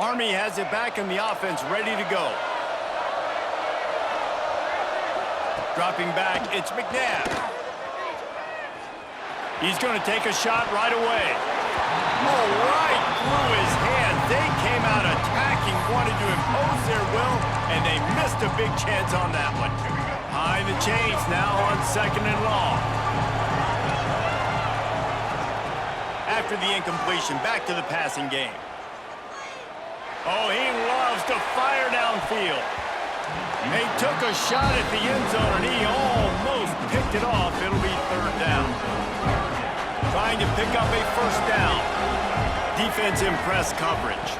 Army has it back in the offense, ready to go. Dropping back, it's McNabb. He's going to take a shot right away. Oh, right through his hand. They came out attacking, wanted to impose their will, and they missed a big chance on that one. Behind the chains now on 2nd and long. After the incompletion, back to the passing game. Oh, he loves to fire downfield. They took a shot at the end zone, and he almost picked it off. It'll be 3rd down. Trying to pick up a 1st down. Defense in press coverage.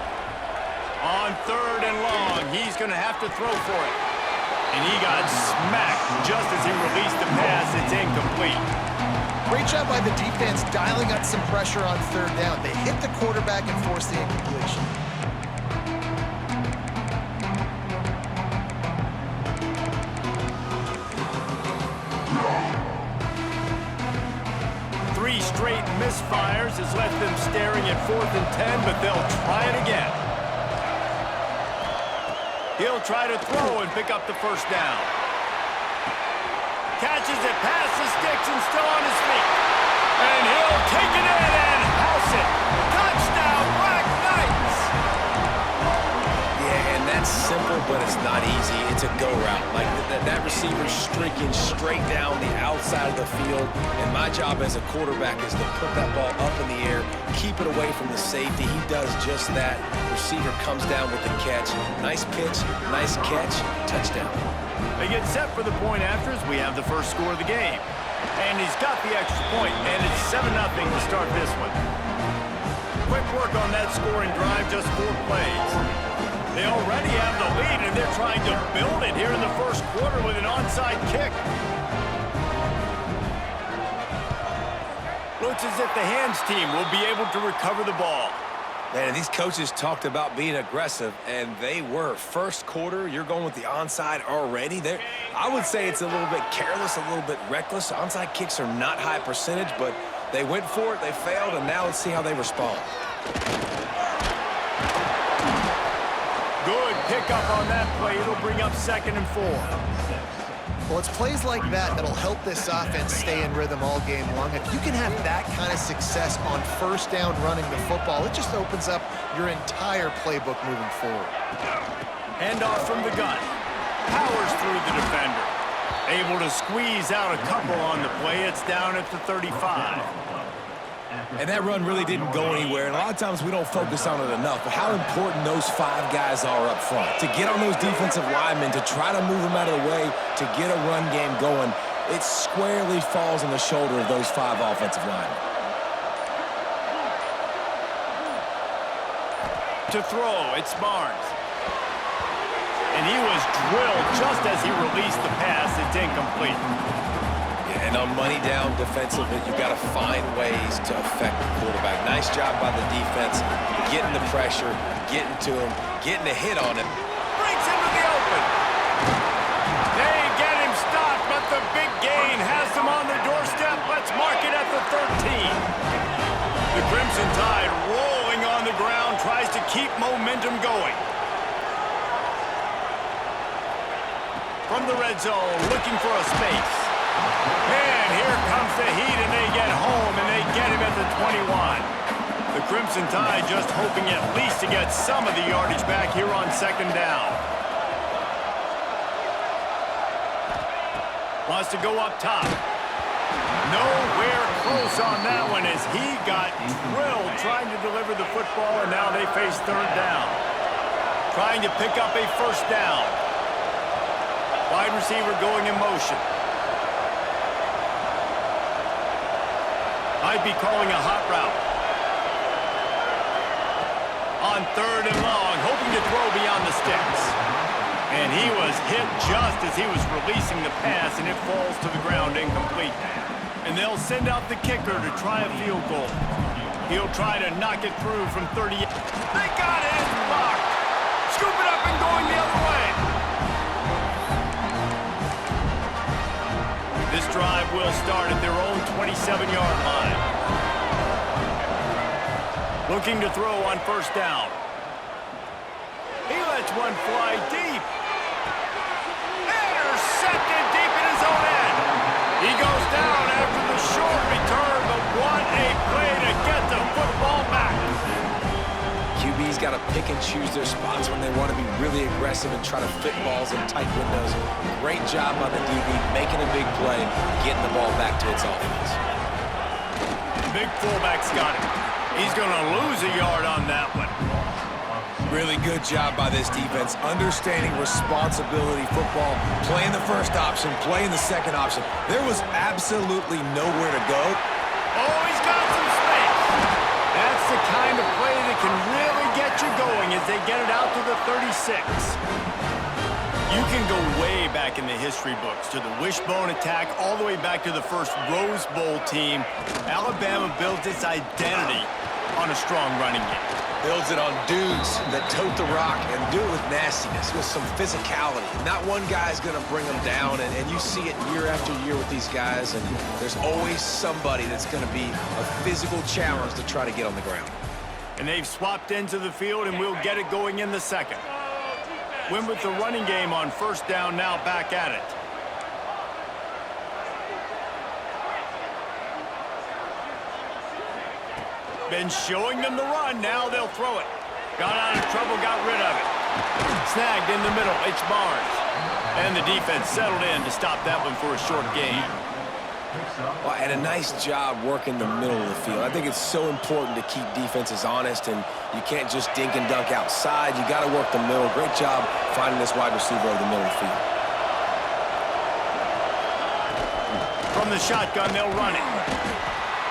On 3rd and long, he's going to have to throw for it. And he got smacked just as he released the pass. It's incomplete. Great job by the defense dialing up some pressure on 3rd down. They hit the quarterback and forced the incompletion. Straight misfires has left them staring at 4th and 10, but they'll try it again. He'll try to throw and pick up the 1st down. Catches it past the sticks and still on his feet. And he'll take it in and house it. Touchdown, Black Knights! Yeah, and that's simple, but it's not easy. It's a go route. Like that receiver's streaking straight down the outside of the field, and my job as a quarterback is to put that ball up in the air, keep it away from the safety. He does just that. Receiver comes down with the catch. Nice pitch, nice catch, touchdown. They get set for the point afters, we have the first score of the game. And he's got the extra point, and it's 7-0 to start this one. Quick work on that scoring drive, just 4 plays. They already have the lead, and they're trying to build it here in the first quarter with an onside kick. Looks as if the hands team will be able to recover the ball. Man, these coaches talked about being aggressive, and they were. First quarter, you're going with the onside already. I would say it's a little bit careless, a little bit reckless. Onside kicks are not high percentage, but they went for it, they failed, and now let's see how they respond. Good pickup on that play. It'll bring up 2nd and 4. Well, it's plays like that that'll help this offense stay in rhythm all game long. If you can have that kind of success on first down running the football, it just opens up your entire playbook moving forward. Handoff from the gun. Powers through the defender. Able to squeeze out a couple on the play. It's down at the 35. And that run really didn't go anywhere, and a lot of times we don't focus on it enough, but how important those 5 guys are up front. To get on those defensive linemen, to try to move them out of the way, to get a run game going, it squarely falls on the shoulder of those 5 offensive linemen. To throw, it's Barnes. And he was drilled just as he released the pass. It's incomplete. And on money down defensively, you got to find ways to affect the quarterback. Nice job by the defense, getting the pressure, getting to him, getting a hit on him. Breaks into the open. They get him stopped, but the big gain has them on the doorstep. Let's mark it at the 13. The Crimson Tide rolling on the ground, tries to keep momentum going. From the red zone, looking for a space. And here comes the heat, and they get home, and they get him at the 21. The Crimson Tide just hoping at least to get some of the yardage back here on 2nd down. Wants to go up top. Nowhere close on that one as he got drilled trying to deliver the football, and now they face 3rd down. Trying to pick up a 1st down. Wide receiver going in motion. Might be calling a hot route. On 3rd and long, hoping to throw beyond the sticks. And he was hit just as he was releasing the pass, and it falls to the ground incomplete. And they'll send out the kicker to try a field goal. He'll try to knock it through from 38. They got it! It's blocked! Scoop it up and going the other way. This drive will start at their own 27-yard line. Looking to throw on 1st down. He lets one fly deep. Intercepted deep in his own end. He goes down after the short return, but what a play to get the football back. QB's got to pick and choose their spots when they want to be really aggressive and try to fit balls in tight windows. Great job by the DB, making a big play, getting the ball back to its offense. Big fullback's got it. He's going to lose a yard on that one. Really good job by this defense, understanding responsibility football, playing the 1st option, playing the 2nd option. There was absolutely nowhere to go. Oh, he's got some space. That's the kind of play that can really get you going as they get it out to the 36. You can go way back in the history books to the wishbone attack, all the way back to the first Rose Bowl team. Alabama built its identity on a strong running game. Builds it on dudes that tote the rock and do it with nastiness, with some physicality. Not one guy's going to bring them down, and you see it year after year with these guys, and there's always somebody that's going to be a physical challenge to try to get on the ground. And they've swapped into the field, and we'll get it going in the 2nd. Win with the running game on 1st down, now back at it. Been showing them the run, now they'll throw it. Got out of trouble, got rid of it. Snagged in the middle, it's Barnes. And the defense settled in to stop that one for a short gain. Well, and a nice job working the middle of the field. I think it's so important to keep defenses honest, and you can't just dink and dunk outside. You got to work the middle. Great job finding this wide receiver over the middle of the field. the shotgun, they'll run it.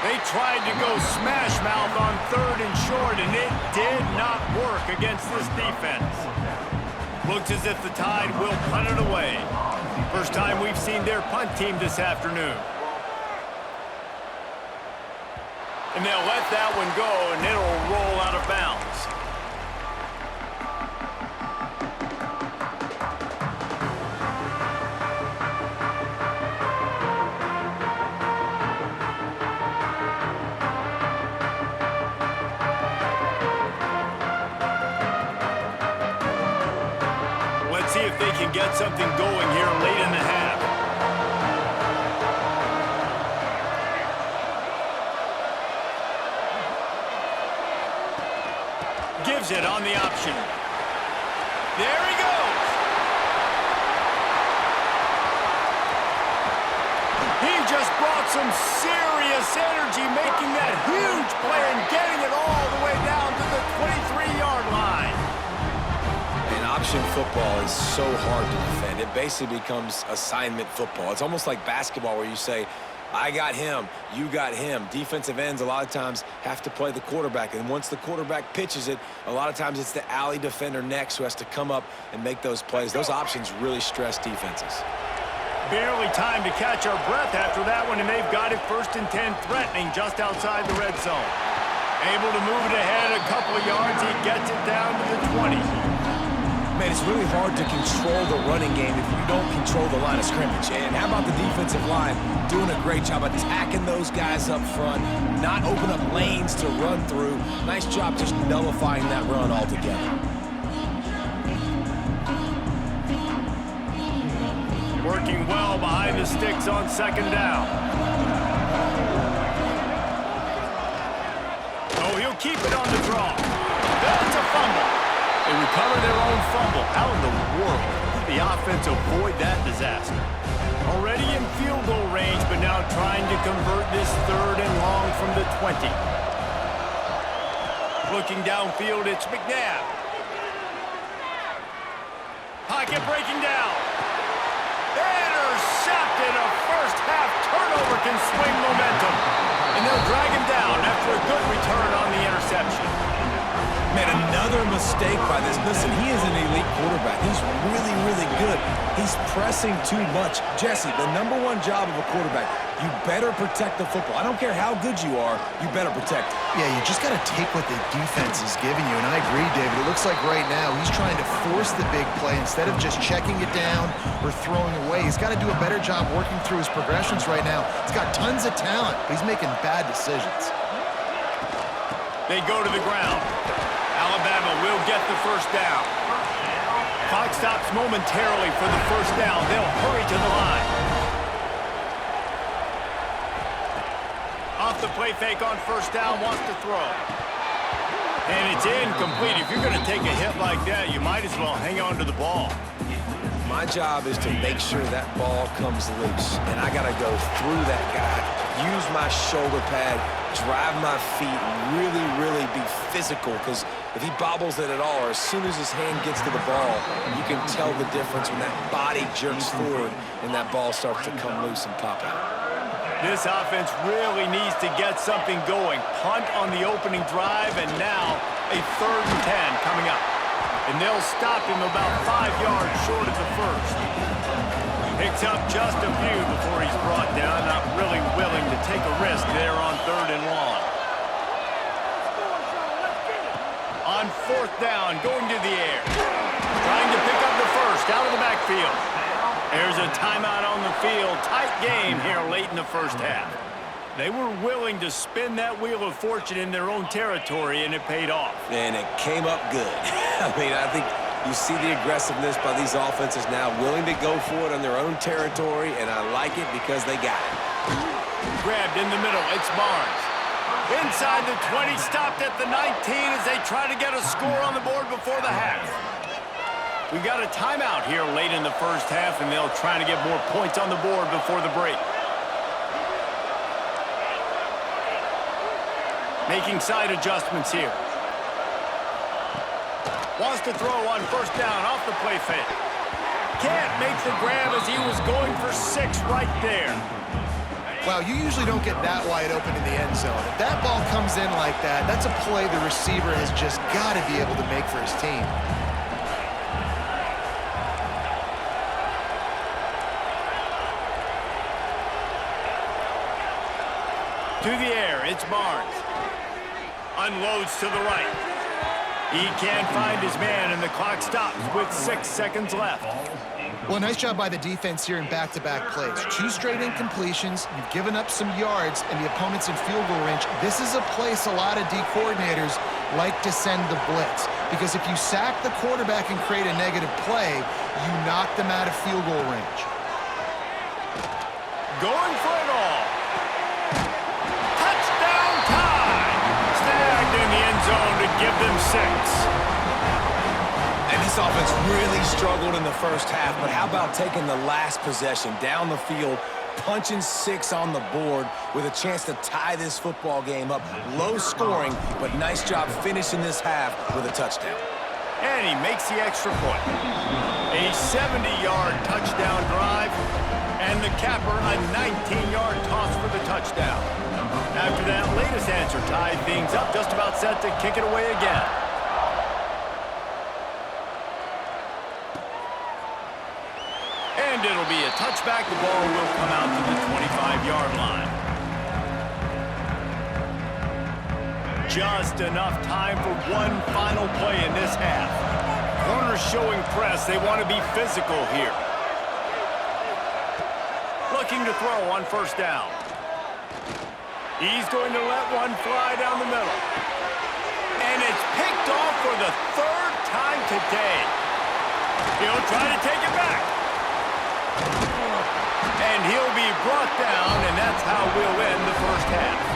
They tried to go smash mouth on 3rd and short, and it did not work against this defense. Looks as if the Tide will punt it away. First time we've seen their punt team this afternoon. And they'll let that one go, and it'll roll out of bounds. Let's see if they can get something going here late in the half. Gives it on the option. There he goes. He just brought some serious energy, making that huge play and getting it all the way down to the 23-yard line. And option football is so hard to defend. It basically becomes assignment football. It's almost like basketball where you say, I got him, you got him. Defensive ends a lot of times have to play the quarterback, and once the quarterback pitches it, a lot of times it's the alley defender next who has to come up and make those plays. Those options really stress defenses. Barely time to catch our breath after that one, and they've got it 1st and 10, threatening just outside the red zone. Able to move it ahead a couple of yards, he gets it down to the 20. Man, it's really hard to control the running game if you don't control the line of scrimmage. And how about the defensive line doing a great job attacking those guys up front, not open up lanes to run through. Nice job just nullifying that run altogether. Working well behind the sticks on 2nd down. Oh, he'll keep it on the draw. That's a fumble. They recover their own fumble. How in the world did the offense avoid that disaster? Already in field goal range, but now trying to convert this 3rd and long from the 20. Looking downfield, it's McNabb. Pocket breaking down. Intercepted. A first-half turnover can swing momentum. And they'll drag him down after a good return on the interception. Man, another mistake by this. Listen, he is an elite quarterback. He's really, really good. He's pressing too much. Jesse, the #1 job of a quarterback, you better protect the football. I don't care how good you are, you better protect it. Yeah, you just got to take what the defense is giving you, and I agree, David. It looks like right now he's trying to force the big play instead of just checking it down or throwing away. He's got to do a better job working through his progressions right now. He's got tons of talent, but he's making bad decisions. They go to the ground. Alabama will get the 1st down. Clock stops momentarily for the 1st down. They'll hurry to the line. Off the play fake on 1st down, wants to throw. And it's incomplete. If you're going to take a hit like that, you might as well hang on to the ball. My job is to make sure that ball comes loose, and I got to go through that guy, use my shoulder pad, drive my feet, really, really be physical, because if he bobbles it at all, or as soon as his hand gets to the ball, you can tell the difference when that body jerks forward and that ball starts to come loose and pop out. This offense really needs to get something going. Punt on the opening drive, and now a 3rd and 10 coming up. And they'll stop him about 5 yards short of the 1st. Picks up just a few before he's brought down, not really willing to take a risk there on 3rd and long. On 4th down, going to the air. Trying to pick up the 1st out of the backfield. There's a timeout on the field. Tight game here late in the 1st half. They were willing to spin that wheel of fortune in their own territory, and it paid off. And it came up good. I mean, I think you see the aggressiveness by these offenses now, willing to go for it on their own territory, and I like it because they got it. Grabbed in the middle. It's Barnes. Inside the 20, stopped at the 19 as they try to get a score on the board before the half. We've got a timeout here late in the 1st half, and they'll try to get more points on the board before the break. Making side adjustments here. Wants to throw on 1st down off the play fake. Can't make the grab as he was going for 6 right there. Wow, you usually don't get that wide open in the end zone. If that ball comes in like that, that's a play the receiver has just got to be able to make for his team. To the air, it's Barnes. Unloads to the right. He can't find his man, and the clock stops with 6 seconds left. Well, nice job by the defense here in back-to-back plays. 2 straight incompletions, you've given up some yards, and the opponent's in field goal range. This is a place a lot of D coordinators like to send the blitz, because if you sack the quarterback and create a negative play, you knock them out of field goal range. Going for it all. Touchdown time! Snagged in the end zone to give them 6. And this offense really struggled in the first half, but how about taking the last possession down the field, punching 6 on the board with a chance to tie this football game up. Low scoring, but nice job finishing this half with a touchdown. And he makes the extra point. A 70-yard touchdown drive, and the capper a 19-yard toss for the touchdown. After that latest answer tied things up, just about set to kick it away again. And it'll be a touchback. The ball will come out to the 25-yard line. Just enough time for one final play in this half. Corners showing press. They want to be physical here. Looking to throw on first down. He's going to let one fly down the middle. And it's picked off for the 3rd time today. He'll try to take it back. And he'll be brought down, and that's how we'll end the first half.